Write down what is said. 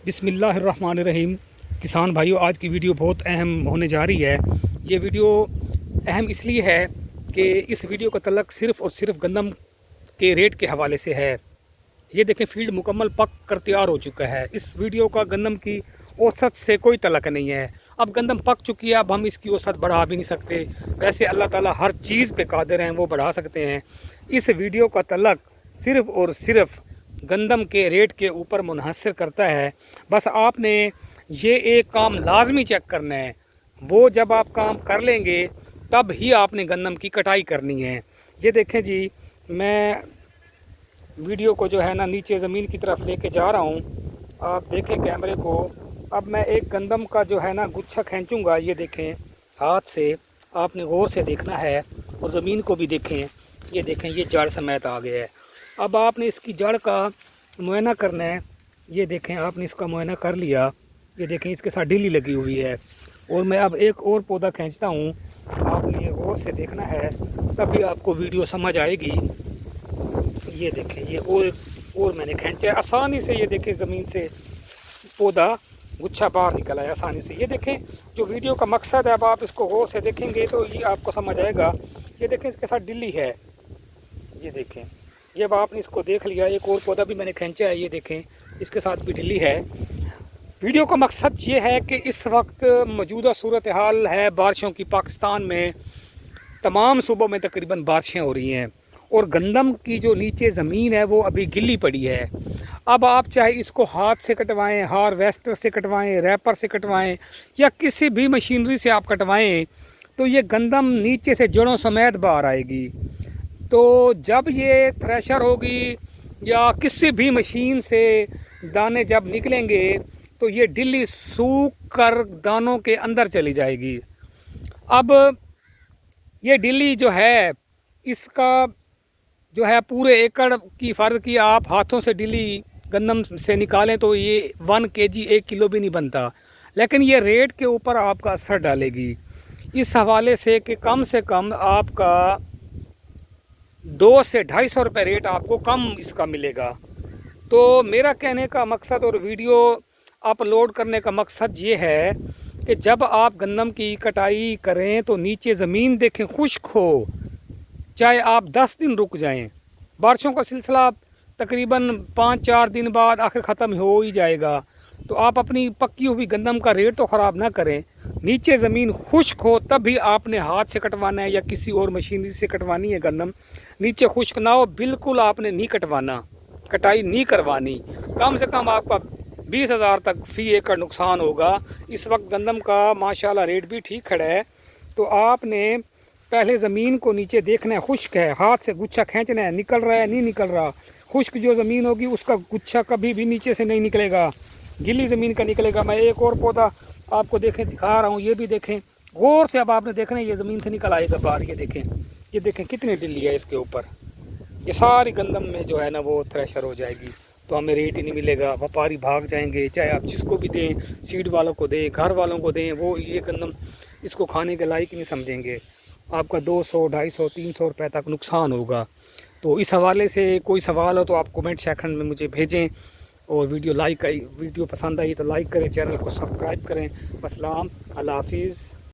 بسم اللہ الرحمن الرحیم۔ کسان بھائیوں، آج کی ویڈیو بہت اہم ہونے جا رہی ہے۔ یہ ویڈیو اہم اس لیے ہے کہ اس ویڈیو کا تعلق صرف اور صرف گندم کے ریٹ کے حوالے سے ہے۔ یہ دیکھیں، فیلڈ مکمل پک کر تیار ہو چکا ہے۔ اس ویڈیو کا گندم کی اوسط سے کوئی تعلق نہیں ہے۔ اب گندم پک چکی ہے، اب ہم اس کی اوسط بڑھا بھی نہیں سکتے۔ ویسے اللہ تعالیٰ ہر چیز پہ قادر ہیں، وہ بڑھا سکتے ہیں۔ اس ویڈیو کا تعلق صرف اور صرف گندم کے ریٹ کے اوپر منحصر کرتا ہے۔ بس آپ نے یہ ایک کام لازمی چیک کرنا ہے، وہ جب آپ کام کر لیں گے تب ہی آپ نے گندم کی کٹائی کرنی ہے۔ یہ دیکھیں جی، میں ویڈیو کو جو ہے نا نیچے زمین کی طرف لے کے جا رہا ہوں۔ آپ دیکھیں کیمرے کو۔ اب میں ایک گندم کا جو ہے نا گچھا کھینچوں گا۔ یہ دیکھیں ہاتھ سے، آپ نے غور سے دیکھنا ہے اور زمین کو بھی دیکھیں۔ یہ دیکھیں، یہ جڑ سمیت آ گیا ہے۔ اب آپ نے اس کی جڑ کا معائنہ کرنا ہے۔ یہ دیکھیں، آپ نے اس کا معائنہ کر لیا۔ یہ دیکھیں، اس کے ساتھ ڈلی لگی ہوئی ہے۔ اور میں اب ایک اور پودا کھینچتا ہوں۔ آپ نے یہ غور سے دیکھنا ہے، تبھی آپ کو ویڈیو سمجھ آئے گی۔ یہ دیکھیں، یہ اور میں نے کھینچا ہے آسانی سے۔ یہ دیکھیں، زمین سے پودا گچھا باہر نکل آیا آسانی سے۔ یہ دیکھیں، جو ویڈیو کا مقصد ہے، اب آپ اس کو غور سے دیکھیں گے تو یہ آپ کو سمجھ آئے گا۔ یہ دیکھیں، اس کے ساتھ ڈلی ہے۔ یہ دیکھیں، جب آپ نے اس کو دیکھ لیا، ایک اور پودا بھی میں نے کھینچا ہے۔ یہ دیکھیں، اس کے ساتھ بھی ڈلی ہے۔ ویڈیو کا مقصد یہ ہے کہ اس وقت موجودہ صورتحال ہے بارشوں کی پاکستان میں، تمام صوبوں میں تقریباً بارشیں ہو رہی ہیں، اور گندم کی جو نیچے زمین ہے وہ ابھی گلی پڑی ہے۔ اب آپ چاہے اس کو ہاتھ سے کٹوائیں، ہارویسٹر سے کٹوائیں، ریپر سے کٹوائیں، یا کسی بھی مشینری سے آپ کٹوائیں، تو یہ گندم نیچے سے جڑوں سمیت باہر آئے گی۔ تو جب یہ تھریشر ہوگی یا کسی بھی مشین سے دانے جب نکلیں گے تو یہ ڈلی سوکھ کر دانوں کے اندر چلی جائے گی۔ اب یہ ڈلی جو ہے، اس کا جو ہے پورے ایکڑ کی فرض کی آپ ہاتھوں سے ڈلی گندم سے نکالیں تو یہ 1 kg 1 کلو بھی نہیں بنتا، لیکن یہ ریٹ کے اوپر آپ کا اثر ڈالے گی، اس حوالے سے کہ کم سے کم آپ کا 200 سے 250 روپے ریٹ آپ کو کم اس کا ملے گا۔ تو میرا کہنے کا مقصد اور ویڈیو اپلوڈ کرنے کا مقصد یہ ہے کہ جب آپ گندم کی کٹائی کریں تو نیچے زمین دیکھیں خشک ہو، چاہے آپ 10 دن رک جائیں۔ بارشوں کا سلسلہ تقریباً 5-4 دن بعد آخر ختم ہو ہی جائے گا، تو آپ اپنی پکی ہوئی گندم کا ریٹ تو خراب نہ کریں۔ نیچے زمین خشک ہو تب بھی آپ نے ہاتھ سے کٹوانا ہے یا کسی اور مشینری سے کٹوانی ہے گندم۔ نیچے خشک نہ ہو بالکل آپ نے نہیں کٹوانا، کٹائی نہیں کروانی۔ کم سے کم آپ کا 20,000 تک فی ایکڑ نقصان ہوگا۔ اس وقت گندم کا ماشاءاللہ ریٹ بھی ٹھیک کھڑا ہے، تو آپ نے پہلے زمین کو نیچے دیکھنا ہے، خشک ہے، ہاتھ سے گچھا کھینچنا ہے، نکل رہا ہے نہیں نکل رہا۔ خشک جو زمین ہوگی اس کا گچھا کبھی بھی نیچے سے نہیں نکلے گا، گلی زمین کا نکلے گا۔ میں ایک اور پودا آپ کو دکھا رہا ہوں، یہ بھی دیکھیں غور سے۔ اب آپ نے دیکھنا ہے، یہ زمین سے نکل آئے گا باہر۔ یہ دیکھیں کتنی ڈلی ہے اس کے اوپر۔ یہ ساری گندم میں جو ہے نا وہ تھریشر ہو جائے گی، تو ہمیں ریٹ ہی نہیں ملے گا، وپاری بھاگ جائیں گے۔ چاہے آپ جس کو بھی دیں، سیڈ والوں کو دیں، گھر والوں کو دیں، وہ یہ گندم اس کو کھانے کے لائق نہیں سمجھیں گے۔ آپ کا 200, 250, 300 روپے تک نقصان ہوگا۔ تو اس حوالے سے کوئی سوال ہو تو آپ کومنٹ سیکشن میں مجھے بھیجیں، اور ویڈیو پسند آئی تو لائک کریں، چینل کو سبسکرائب کریں۔ السلام، اللہ حافظ۔